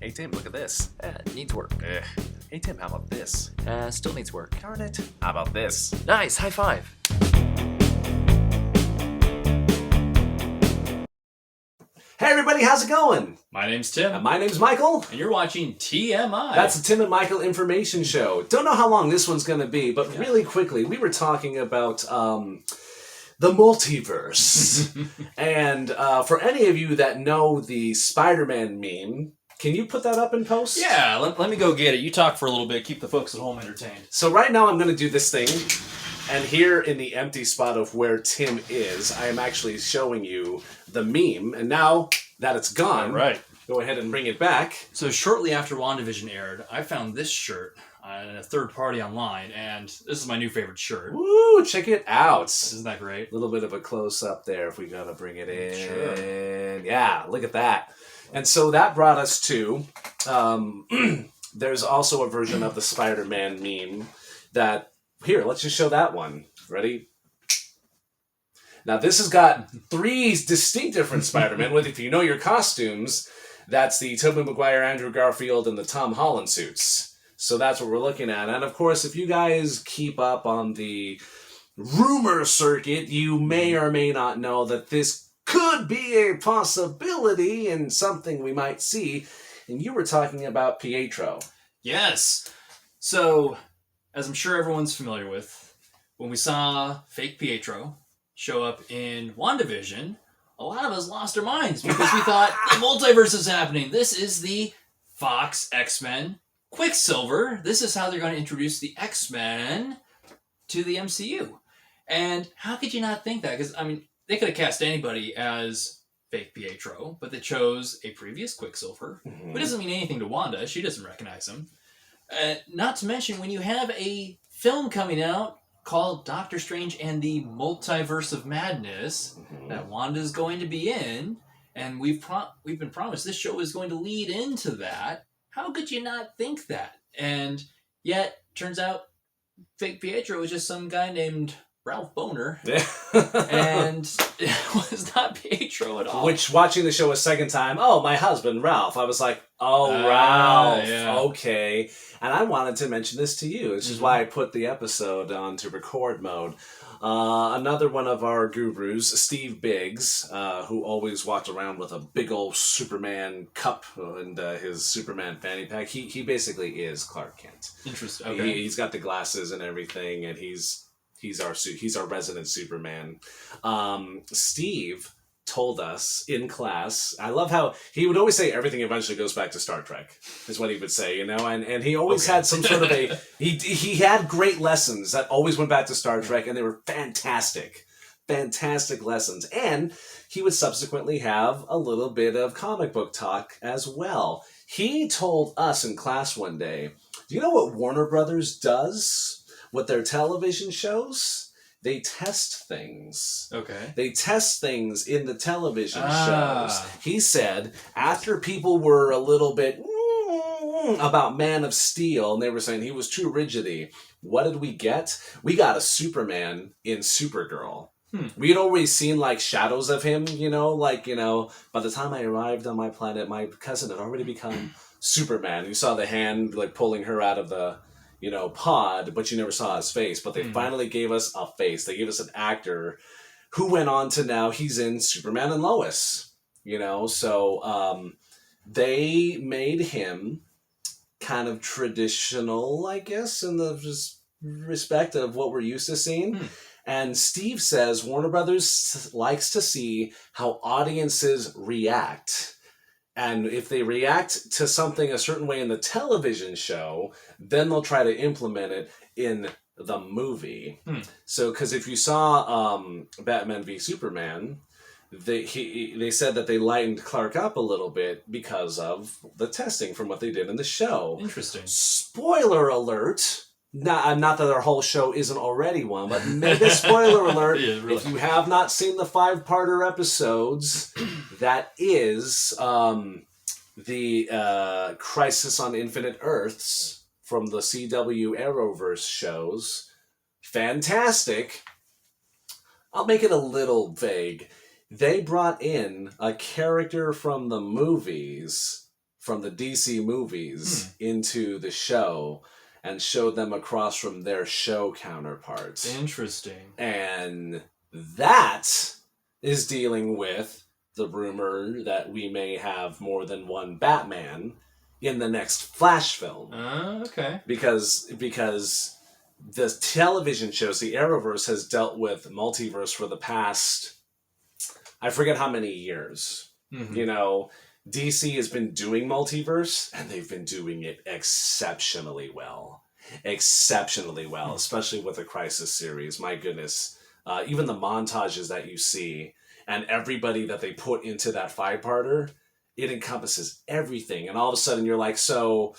Hey Tim, look at this. Needs work. Hey Tim, how about this? Still needs work. Darn it. How about this? Nice, high five. Hey everybody, how's it going? My name's Tim. My name's Michael. And you're watching TMI. That's the Tim and Michael Information Show. Don't know how long this one's going to be, but really quickly, we were talking about the multiverse. And for any of you that know the Spider-Man meme, can you put that up in post? Yeah, let me go get it. You talk for a little bit. Keep the folks at home entertained. So right now I'm going to do this thing. And here in the empty spot of where Tim is, I am actually showing you the meme. And now that it's gone, All right. go ahead and bring it back. So shortly after WandaVision aired, I found this shirt on a third party online, and this is my new favorite shirt. Woo, check it out. Isn't that great? A little bit of a close-up there if we gotta bring it in. Sure. Yeah, look at that. And so that brought us to, there's also a version of the Spider-Man meme that, here, let's just show that one. Ready? Now this has got three distinct different Spider-Men with, if you know your costumes, that's the Tobey Maguire, Andrew Garfield, and the Tom Holland suits. So that's what we're looking at. And of course, if you guys keep up on the rumor circuit, you may or may not know that this could be a possibility and something we might see. And you were talking about Pietro. Yes. So, as I'm sure everyone's familiar with, when we saw fake Pietro show up in WandaVision, a lot of us lost our minds because we thought the multiverse is happening. This is the Fox X-Men Quicksilver. This is how they're going to introduce the X-Men to the MCU. And how could you not think that? Because, I mean, they could have cast anybody as fake Pietro, but they chose a previous Quicksilver, who doesn't mean anything to Wanda. She doesn't recognize him. Not to mention, when you have a film coming out called Doctor Strange and the Multiverse of Madness that Wanda's going to be in, and we've been promised this show is going to lead into that, how could you not think that? And yet, turns out, fake Pietro was just some guy named Ralph Boner, and it was not Pietro at all. Which, watching the show a second time, oh, my husband, Ralph. I was like, oh, Ralph, yeah. okay. And I wanted to mention this to you. This is why I put the episode onto record mode. Another one of our gurus, Steve Biggs, who always walked around with a big old Superman cup and his Superman fanny pack. He basically is Clark Kent. Interesting. Okay. He's got the glasses and everything, and he's our resident Superman. Steve told us in class, I love how he would always say everything eventually goes back to Star Trek, is what he would say, you know, and he always had some sort of he had great lessons that always went back to Star Trek, and they were fantastic lessons. And he would subsequently have a little bit of comic book talk as well. He told us in class one day, do you know what Warner Brothers does with their television shows? They test things. Okay. They test things in the television shows. He said after people were a little bit about Man of Steel, and they were saying he was too rigidy, what did we get? We got a Superman in Supergirl. We had always seen like shadows of him, by the time I arrived on my planet, my cousin had already become Superman. You saw the hand like pulling her out of the pod, but you never saw his face. But they finally gave us a face. They gave us an actor who went on to now he's in Superman and Lois, So they made him kind of traditional, I guess, in the respect of what we're used to seeing. And Steve says Warner Brothers likes to see how audiences react. And if they react to something a certain way in the television show, then they'll try to implement it in the movie. So, because if you saw Batman v Superman, they said that they lightened Clark up a little bit because of the testing from what they did in the show. Interesting. Spoiler alert. Not that our whole show isn't already one, but mega spoiler alert. Yeah, really. If you have not seen the 5-parter episodes, that is the Crisis on Infinite Earths from the CW Arrowverse shows. Fantastic. I'll make it a little vague. They brought in a character from the movies from the DC movies into the show and showed them across from their show counterparts. Interesting. And that is dealing with the rumor that we may have more than one Batman in the next Flash film. Okay. Because the television shows, the Arrowverse has dealt with multiverse for the past, I forget how many years. Mm-hmm. You know, DC has been doing multiverse, and they've been doing it exceptionally well. Exceptionally well, especially with the Crisis series. My goodness. Even the montages that you see, and everybody that they put into that five-parter, it encompasses everything. And all of a sudden you're like, so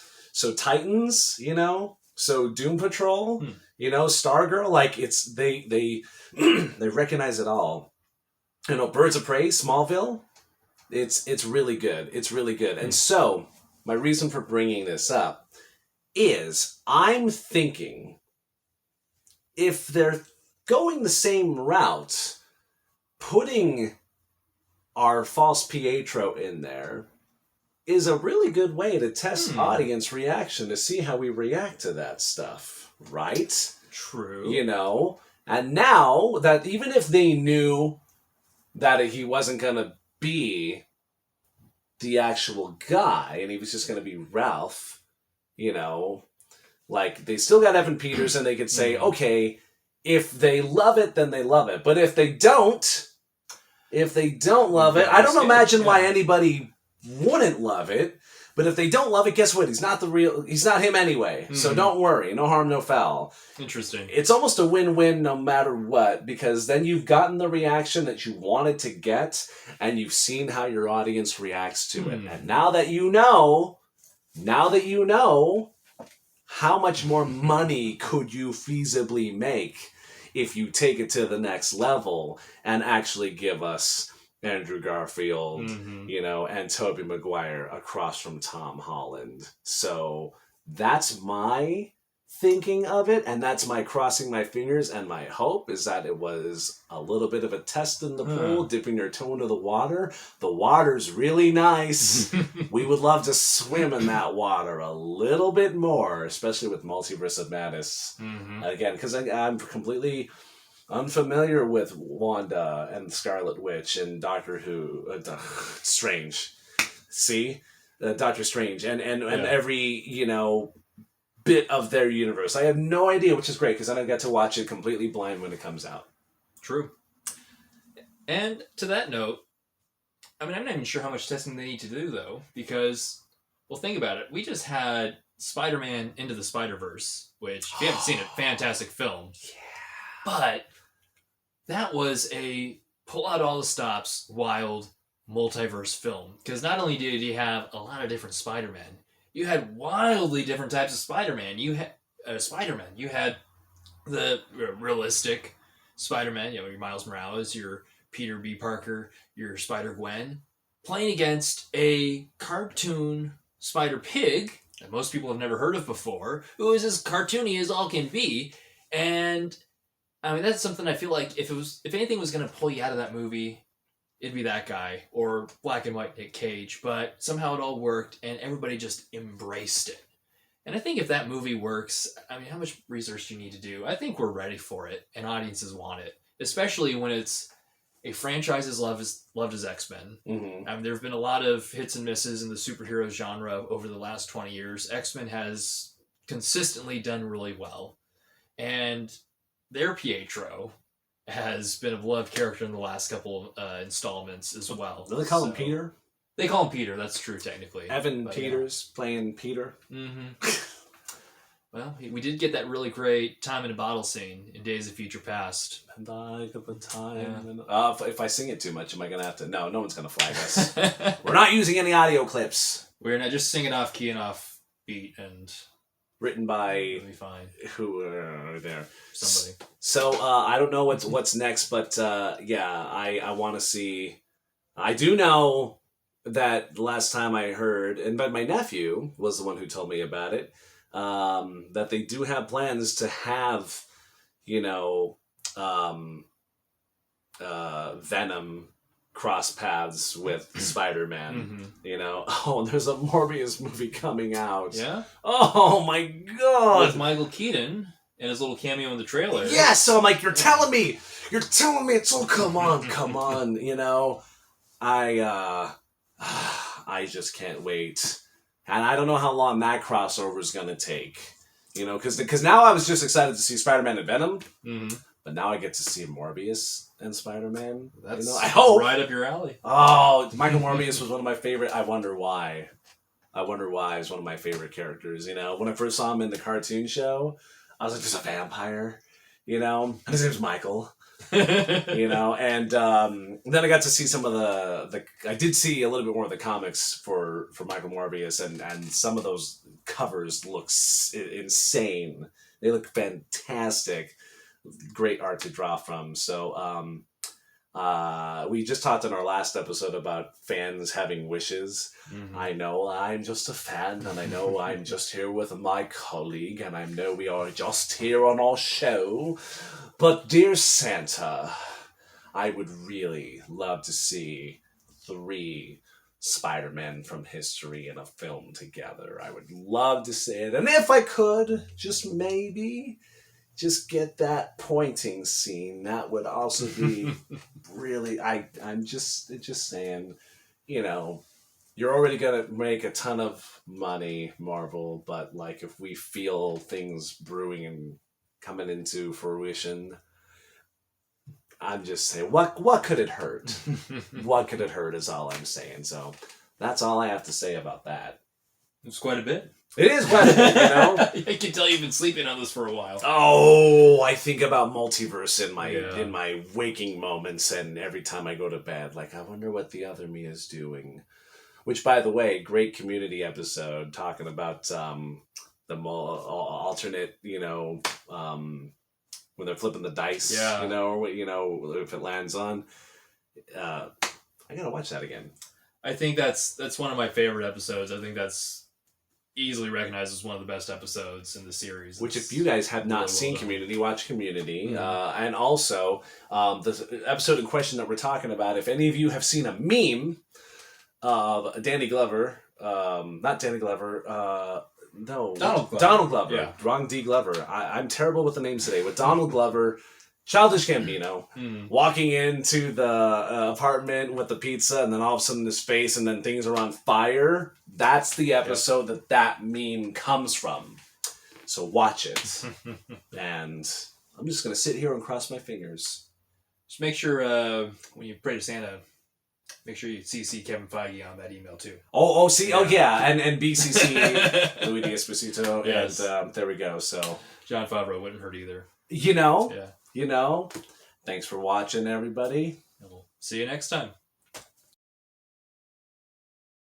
Titans, you know? So Doom Patrol, you know, Stargirl, like it's they they recognize it all. You know, Birds of Prey, Smallville, it's really good. It's really good. And so my reason for bringing this up is I'm thinking if they're going the same route, putting our false Pietro in there is a really good way to test audience reaction to see how we react to that stuff, right? True. You know, and now that even if they knew that he wasn't going to be the actual guy and he was just going to be Ralph, you know, like they still got Evan Peters and they could say, okay, if they love it, then they love it. But if they don't love it, I don't imagine why anybody wouldn't love it. But if they don't love it, guess what? He's not him anyway. So don't worry. No harm, no foul. Interesting. It's almost a win-win no matter what, because then you've gotten the reaction that you wanted to get, and you've seen how your audience reacts to it. And now that you know, how much more money could you feasibly make if you take it to the next level and actually give us Andrew Garfield, you know, and Tobey Maguire across from Tom Holland. So that's my thinking of it, and that's my crossing my fingers, and my hope is that it was a little bit of a test in the pool, dipping your toe into the water. The water's really nice. We would love to swim in that water a little bit more, especially with Multiverse of Madness. Again, because I'm completely unfamiliar with Wanda and Scarlet Witch and Doctor Who, Strange. See? Doctor Strange and every, you know, bit of their universe. I have no idea, which is great because then I get to watch it completely blind when it comes out. True. And to that note, I mean, I'm not even sure how much testing they need to do, though, because, well, think about it. We just had Spider-Man Into the Spider-Verse, which, if you haven't seen it, fantastic film. Yeah. But that was a pull out all the stops, wild multiverse film. Because not only did you have a lot of different Spider-Men, you had wildly different types of Spider-Man. You had You had the realistic Spider-Man, you know, your Miles Morales, your Peter B. Parker, your Spider-Gwen, playing against a cartoon Spider-Pig that most people have never heard of before, who is as cartoony as all can be. And I mean, that's something I feel like if anything was going to pull you out of that movie, it'd be that guy, or black and white Nick Cage. But somehow it all worked, and everybody just embraced it. And I think if that movie works, I mean, how much research do you need to do? I think we're ready for it, and audiences want it, especially when it's a franchise as loved as X-Men. I mean, there have been a lot of hits and misses in the superhero genre over the last 20 years. X-Men has consistently done really well, and their Pietro has been a beloved character in the last couple installments as well. Do they call him Peter? They call him Peter, that's true, technically. Evan Peters playing Peter. Well, we did get that really great time in a bottle scene in Days of Future Past. And I got the time. If I sing it too much, am I going to have to? No one's going to flag us. We're not using any audio clips. We're not just singing off key and off beat, and written by it'll be fine. Who are there? Somebody. So I don't know what's next, but I want to see. I do know that last time I heard, but my nephew was the one who told me about it. That they do have plans to have, you know, Venom cross paths with Spider-Man. Mm-hmm. You know, oh, there's a Morbius movie coming out. Yeah? Oh my god! With Michael Keaton and his little cameo in the trailer. Yeah, so I'm like, you're telling me it's all come on, you know. I just can't wait. And I don't know how long that crossover is gonna take. You know, because now I was just excited to see Spider-Man and Venom, but now I get to see Morbius and Spider-Man. That's, you know, I hope. right up your alley. Oh, Michael Morbius was one of my favorite. I wonder why. He's one of my favorite characters. You know, when I first saw him in the cartoon show, I was like, "There's a vampire," you know. And his name's Michael. You know, and then I got to see some of the. I did see a little bit more of the comics for Michael Morbius, and some of those covers look insane. They look fantastic. Great art to draw from. So we just talked in our last episode about fans having wishes. I know I'm just a fan, and I know I'm just here with my colleague, and I know we are just here on our show. But dear Santa, I would really love to see 3 Spider-Men from history in a film together. I would love to see it. And if I could, just maybe, just get that pointing scene, that would also be really, I'm just saying, you know, you're already going to make a ton of money, Marvel, but like if we feel things brewing and coming into fruition, I'm just saying, what could it hurt? What could it hurt is all I'm saying. So that's all I have to say about that. It's quite a bit. It is quite a bit, you know? I can tell you've been sleeping on this for a while. Oh, I think about Multiverse in my waking moments, and every time I go to bed, like, I wonder what the other me is doing. Which, by the way, great Community episode talking about the alternate, you know, when they're flipping the dice, you know, or what, you know, if it lands on. I gotta watch that again. I think that's one of my favorite episodes. I think that's easily recognized as one of the best episodes in the series. Which, if you guys have not seen Community, watch Community. And also, the episode in question that we're talking about, if any of you have seen a meme of Danny Glover, not Danny Glover, no. Donald Glover. Yeah. Wrong D. Glover. I'm terrible with the names today. With Donald Glover, Childish Gambino, walking into the apartment with the pizza, and then all of a sudden his face, and then things are on fire. That's the episode that meme comes from. So watch it. And I'm just going to sit here and cross my fingers. Just make sure when you pray to Santa, make sure you CC Kevin Feige on that email too. Oh, yeah, and BCC Louis D'Esposito, yes. And there we go. So Jon Favreau wouldn't hurt either. You know, thanks for watching, everybody. And we'll see you next time.